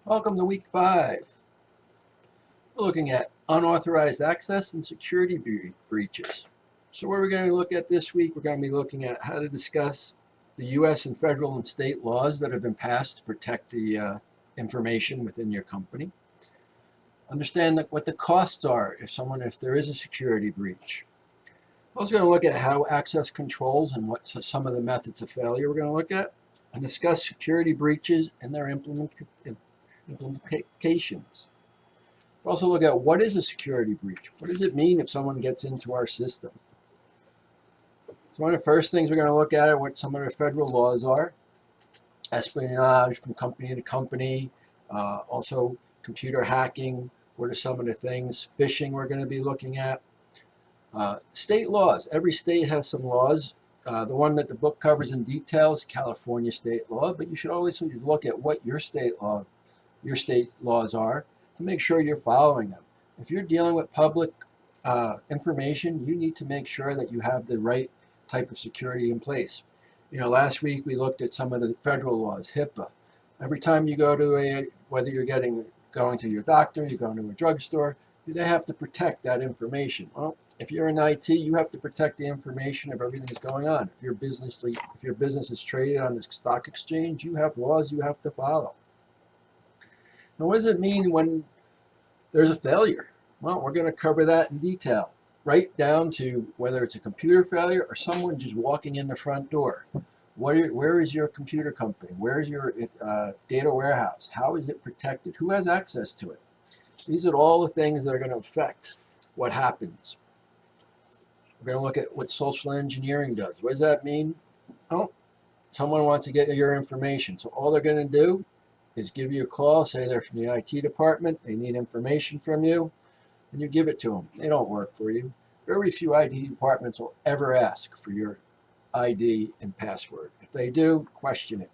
Welcome to week 5. We're looking at unauthorized access and security breaches. So what we're going to look at this week, we're going to be looking at how to discuss the U.S. and federal and state laws that have been passed to protect the information within your company. Understand what the costs are if there is a security breach. We're also going to look at how access controls and what some of the methods of failure we're going to look at, and discuss security breaches and their implications. We'll also look at what is a security breach. What does it mean if someone gets into our system? So one of the first things we're going to look at are what some of the federal laws are. Espionage from company to company, also computer hacking. What are some of the things? Phishing we're going to be looking at. State laws. Every state has some laws. The one that the book covers in detail is California state law, but you should always look at what your state laws are to make sure you're following them. If you're dealing with public information, you need to make sure that you have the right type of security in place. Last week we looked at some of the federal laws, HIPAA. Every time you go to whether you're going to your doctor, you're going to a drugstore, they have to protect that information. Well, if you're in IT, you have to protect the information of everything that's going on. If your business is traded on the stock exchange, you have laws you have to follow. Now, what does it mean when there's a failure? Well, we're going to cover that in detail, right down to whether it's a computer failure or someone just walking in the front door. Where is your computer company? Where is your data warehouse? How is it protected? Who has access to it? These are all the things that are going to affect what happens. We're going to look at what social engineering does. What does that mean? Oh, someone wants to get your information. So all they're going to do is give you a call, say they're from the IT department, they need information from you, and you give it to them. They don't work for you. Very few IT departments will ever ask for your ID and password. If they do, question it.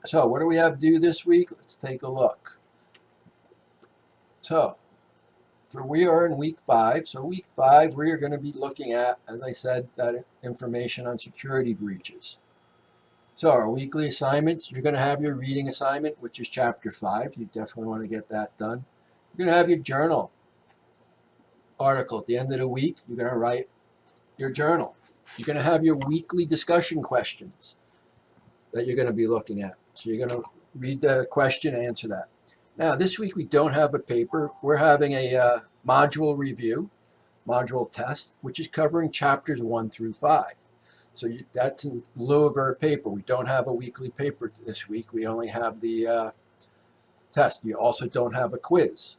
So what do we have to do this week? Let's take a look. So we are in week 5. So week 5, we are going to be looking at, as I said, that information on security breaches. So our weekly assignments, you're going to have your reading assignment, which is chapter 5. You definitely want to get that done. You're going to have your journal article at the end of the week. You're going to write your journal. You're going to have your weekly discussion questions that you're going to be looking at. So you're going to read the question and answer that. Now, this week we don't have a paper. We're having a module review, module test, which is covering chapters 1 through 5. So that's in lieu of our paper. We don't have a weekly paper this week. We only have the test. You also don't have a quiz.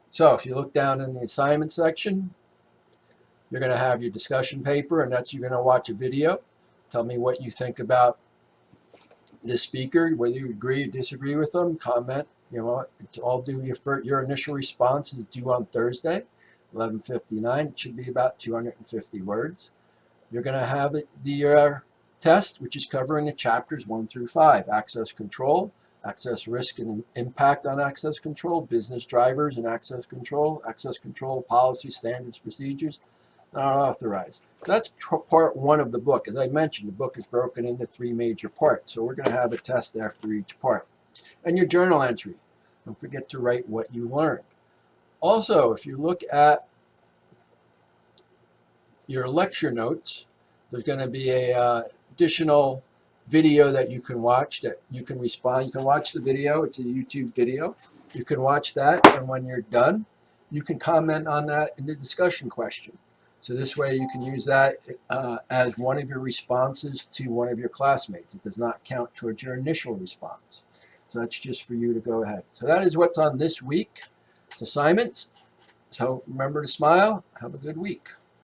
So if you look down in the assignment section, you're going to have your discussion paper, and you're going to watch a video. Tell me what you think about the speaker, whether you agree or disagree with them, comment. All do your initial response is due on Thursday, 11:59. It should be about 250 words. You're going to have the test, which is covering the chapters 1 through 5, access control, access risk and impact on access control, business drivers and access control policy, standards, procedures, not authorized. That's part 1 of the book. As I mentioned, the book is broken into 3 major parts. So we're going to have a test after each part. And your journal entry. Don't forget to write what you learned. Also, if you look at your lecture notes, there's going to be a additional video that you can watch, that you can respond. You can watch the video. It's a YouTube video. You can watch that, and when you're done, you can comment on that in the discussion question. So this way you can use that as one of your responses to one of your classmates. It does not count towards your initial response. So that's just for you to go ahead. So that is what's on this week's assignments. So remember to smile. Have a good week.